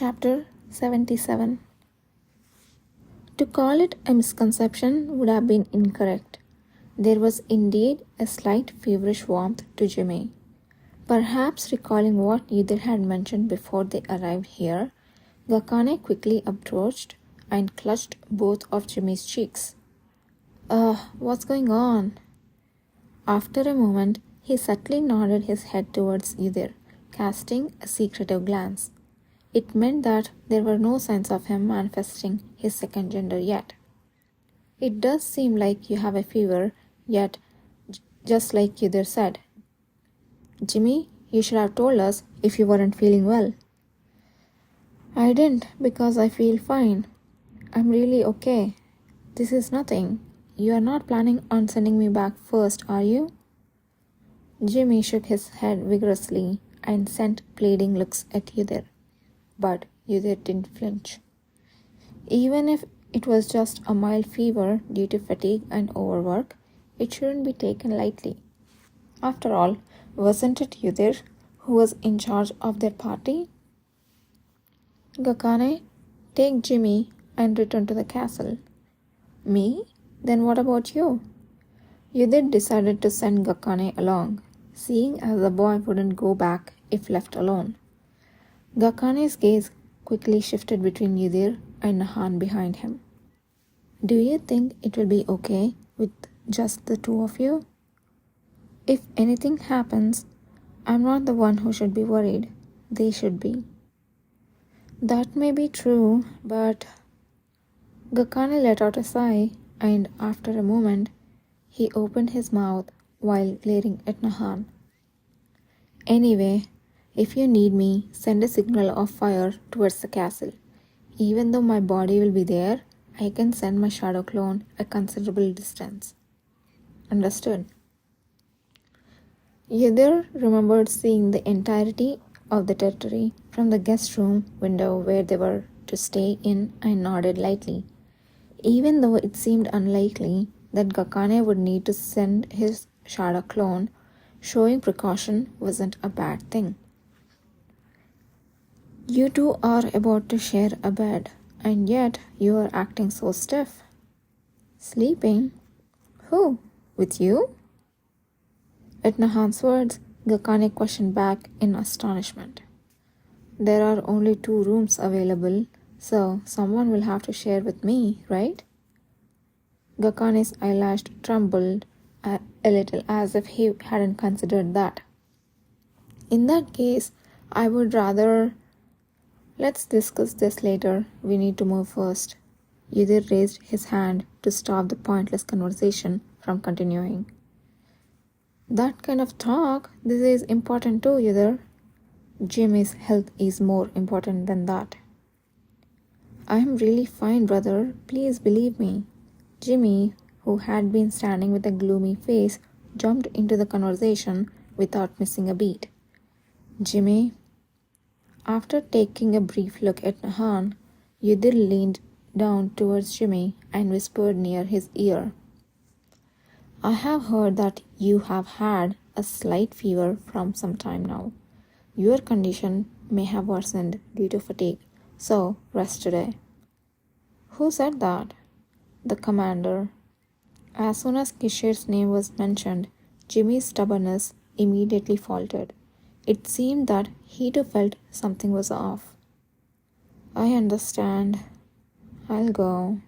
Chapter 77. To call it a misconception would have been incorrect. There was indeed a slight feverish warmth to Jimmy. Perhaps recalling what Yudhir had mentioned before they arrived here, Gakane quickly approached and clutched both of Jimmy's cheeks. What's going on? After a moment, he subtly nodded his head towards Yudhir, casting a secretive glance. It meant that there were no signs of him manifesting his second gender yet. It does seem like you have a fever, yet, just like Yudhir said. Jimmy, you should have told us if you weren't feeling well. I didn't because I feel fine. I'm really okay. This is nothing. You are not planning on sending me back first, are you? Jimmy shook his head vigorously and sent pleading looks at Yudhir. But Yudhir didn't flinch. Even if it was just a mild fever due to fatigue and overwork, it shouldn't be taken lightly. After all, wasn't it Yudhir who was in charge of their party? Gakane, take Jimmy and return to the castle. Me? Then what about you? Yudhir decided to send Gakane along, seeing as the boy wouldn't go back if left alone. Gakane's gaze quickly shifted between Yudhir and Nahan behind him. Do you think it will be okay with just the two of you? If anything happens, I'm not the one who should be worried. They should be. That may be true, but... Gakane let out a sigh, and after a moment, he opened his mouth while glaring at Nahan. Anyway, if you need me, send a signal of fire towards the castle. Even though my body will be there, I can send my shadow clone a considerable distance. Understood? Yudhir remembered seeing the entirety of the territory from the guest room window where they were to stay in and nodded lightly. Even though it seemed unlikely that Gakane would need to send his shadow clone, showing precaution wasn't a bad thing. You two are about to share a bed, and yet you are acting so stiff. Sleeping? Who? With you? At Nahan's words, Gakane questioned back in astonishment. There are only 2 rooms available, so someone will have to share with me, right? Gakane's eyelash trembled a little as if he hadn't considered that. In that case, I would rather... Let's discuss this later. We need to move first. Yudhir raised his hand to stop the pointless conversation from continuing. That kind of talk, this is important too, Yudhir. Jimmy's health is more important than that. I am really fine, brother. Please believe me. Jimmy, who had been standing with a gloomy face, jumped into the conversation without missing a beat. Jimmy... After taking a brief look at Nahan, Yudhir leaned down towards Jimmy and whispered near his ear. I have heard that you have had a slight fever from some time now. Your condition may have worsened due to fatigue, so rest today. Who said that? The commander. As soon as Kishir's name was mentioned, Jimmy's stubbornness immediately faltered. It seemed that he too felt something was off. I understand. I'll go.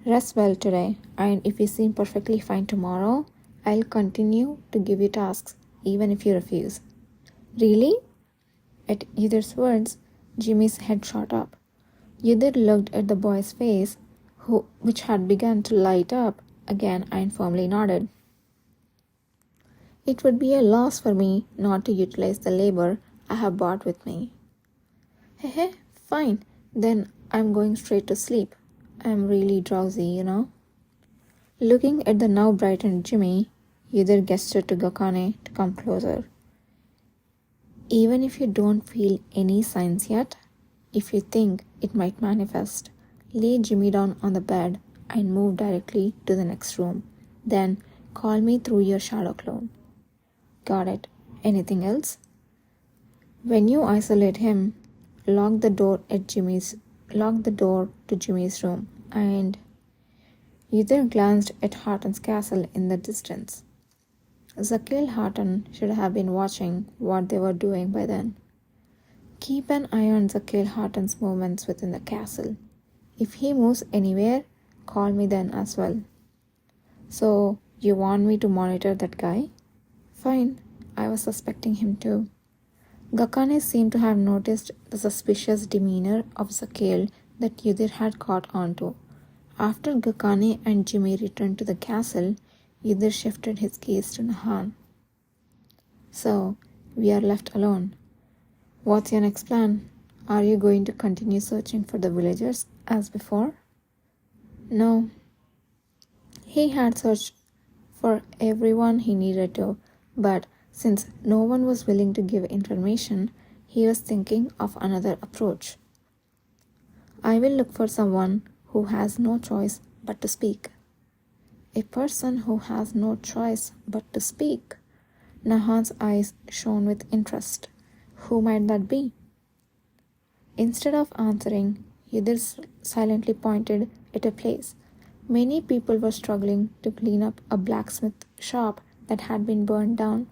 Rest well today, and if you seem perfectly fine tomorrow, I'll continue to give you tasks, even if you refuse. Really? At Yudhir's words, Jimmy's head shot up. Yudhir looked at the boy's face, which had begun to light up again, and firmly nodded. It would be a loss for me not to utilize the labor I have brought with me. Hehe, fine. Then I'm going straight to sleep. I'm really drowsy, you know. Looking at the now brightened Jimmy, Yudhir gestured to Gakane to come closer. Even if you don't feel any signs yet, if you think it might manifest, lay Jimmy down on the bed and move directly to the next room. Then call me through your shadow clone. Got it. Anything else? When you isolate him, locked the door to Jimmy's room, and Yudhir glanced at Hartan's castle in the distance. Zakil Hartan should have been watching what they were doing by then. Keep an eye on Zakil Hartan's movements within the castle. If he moves anywhere, call me then as well. So, you want me to monitor that guy? Fine, I was suspecting him too. Gakane seemed to have noticed the suspicious demeanor of Zakil that Yudhir had caught on to. After Gakane and Jimmy returned to the castle, Yudhir shifted his gaze to Nahan. So, we are left alone. What's your next plan? Are you going to continue searching for the villagers as before? No. He had searched for everyone he needed to, but since no one was willing to give information, he was thinking of another approach. I will look for someone who has no choice but to speak. A person who has no choice but to speak. Nahan's eyes shone with interest. Who might that be? Instead of answering, Yudhir silently pointed at a place. Many people were struggling to clean up a blacksmith shop that had been burned down.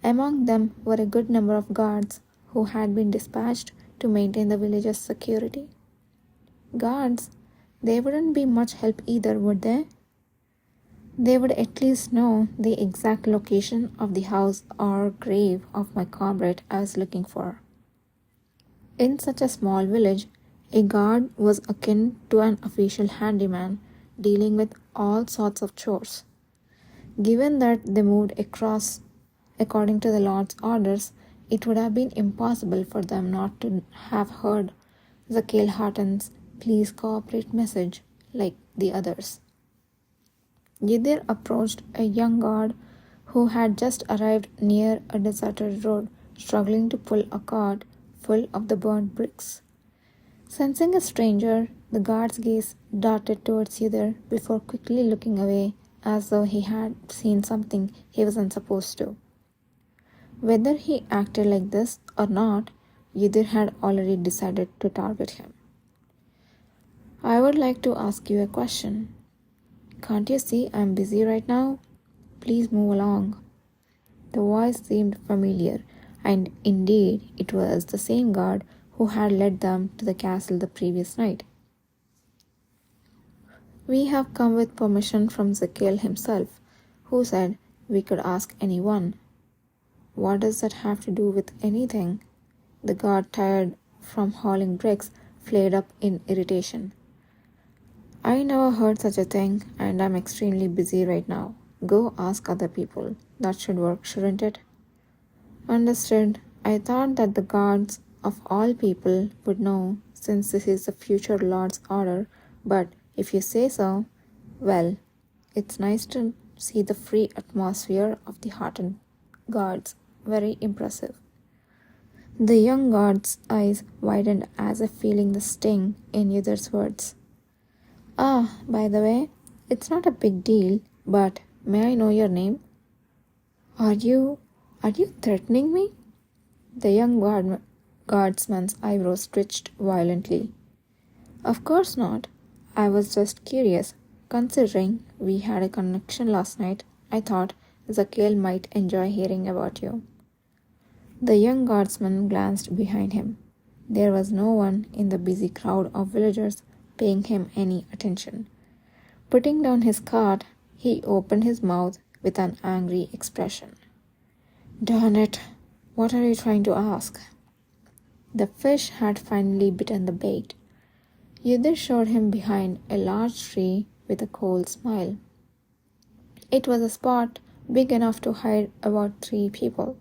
Among them were a good number of guards who had been dispatched to maintain the village's security. Guards? They wouldn't be much help either, would they? They would at least know the exact location of the house or grave of my comrade I was looking for. In such a small village, a guard was akin to an official handyman dealing with all sorts of chores. Given that they moved across according to the Lord's orders, it would have been impossible for them not to have heard Zakil Hartan's please cooperate message like the others. Yudhir approached a young guard who had just arrived near a deserted road, struggling to pull a cart full of the burnt bricks. Sensing a stranger, the guard's gaze darted towards Yudhir before quickly looking away as though he had seen something he wasn't supposed to. Whether he acted like this or not, Yudhir had already decided to target him. I would like to ask you a question. Can't you see I'm busy right now? Please move along. The voice seemed familiar, and indeed it was the same guard who had led them to the castle the previous night. We have come with permission from Zakil himself, who said we could ask anyone. What does that have to do with anything? The guard, tired from hauling bricks, flared up in irritation. I never heard such a thing, and I'm extremely busy right now. Go ask other people. That should work, shouldn't it? Understood. I thought that the guards of all people would know, since this is the future Lord's order, but if you say so, well, it's nice to see the free atmosphere of the Hartan guards. Very impressive. The young guard's eyes widened as if feeling the sting in Yudhir's words. Ah, by the way, it's not a big deal, but may I know your name? Are you threatening me? The young guardsman's eyebrows twitched violently. Of course not. I was just curious. Considering we had a connection last night, I thought Zakil might enjoy hearing about you. The young guardsman glanced behind him. There was no one in the busy crowd of villagers paying him any attention. Putting down his cart, he opened his mouth with an angry expression. Darn it, what are you trying to ask? The fish had finally bitten the bait. Yudhir showed him behind a large tree with a cold smile. It was a spot big enough to hide about 3 people.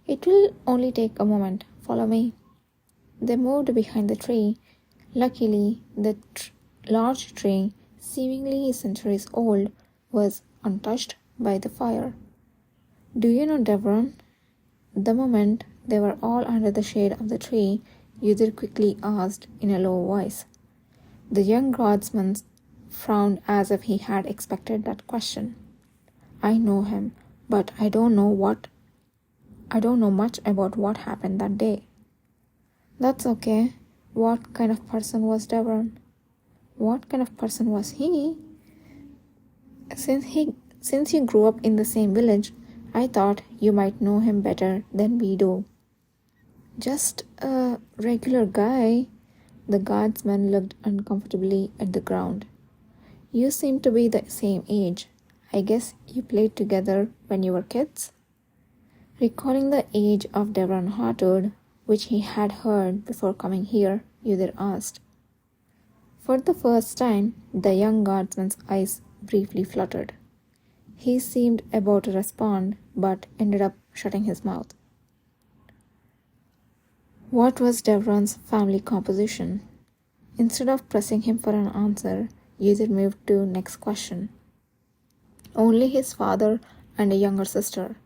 It will only take a moment. Follow me. They moved behind the tree. Luckily, the large tree, seemingly centuries old, was untouched by the fire. Do you know Devron? The moment they were all under the shade of the tree, Yudhir quickly asked in a low voice. The young guardsman frowned as if he had expected that question. I know him, but I don't know much about what happened that day. That's okay. What kind of person was Devon? What kind of person was he? Since you grew up in the same village, I thought you might know him better than we do. Just a regular guy. The guardsman looked uncomfortably at the ground. You seem to be the same age. I guess you played together when you were kids? Recalling the age of Devon Hartwood, which he had heard before coming here, Udir asked. For the first time, the young guardsman's eyes briefly fluttered. He seemed about to respond, but ended up shutting his mouth. What was Devron's family composition? Instead of pressing him for an answer, Udir moved to next question. Only his father and a younger sister.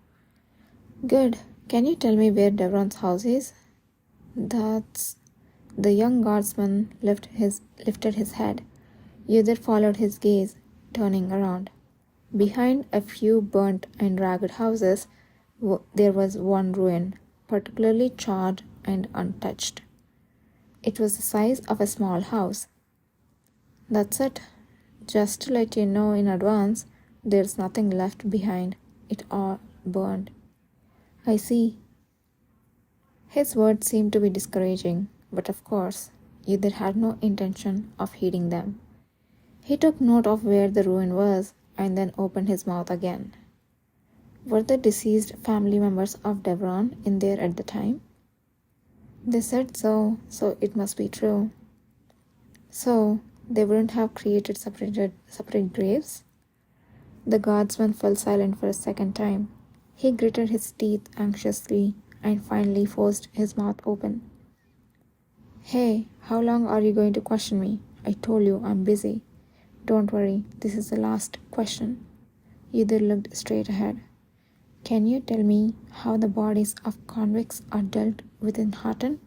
Good. Can you tell me where Devron's house is? That's... The young guardsman lifted his head. Udir followed his gaze, turning around. Behind a few burnt and ragged houses, there was one ruin, particularly charred and untouched. It was the size of a small house. That's it. Just to let you know in advance, there's nothing left behind. It all burned. I see. His words seemed to be discouraging, but of course, Udir had no intention of heeding them. He took note of where the ruin was and then opened his mouth again. Were the deceased family members of Devron in there at the time? They said so it must be true. So, they wouldn't have created separate graves? The guardsman fell silent for a second time. He gritted his teeth anxiously and finally forced his mouth open. Hey, how long are you going to question me? I told you I'm busy. Don't worry, this is the last question. Udir looked straight ahead. Can you tell me how the bodies of convicts are dealt with in Hartan?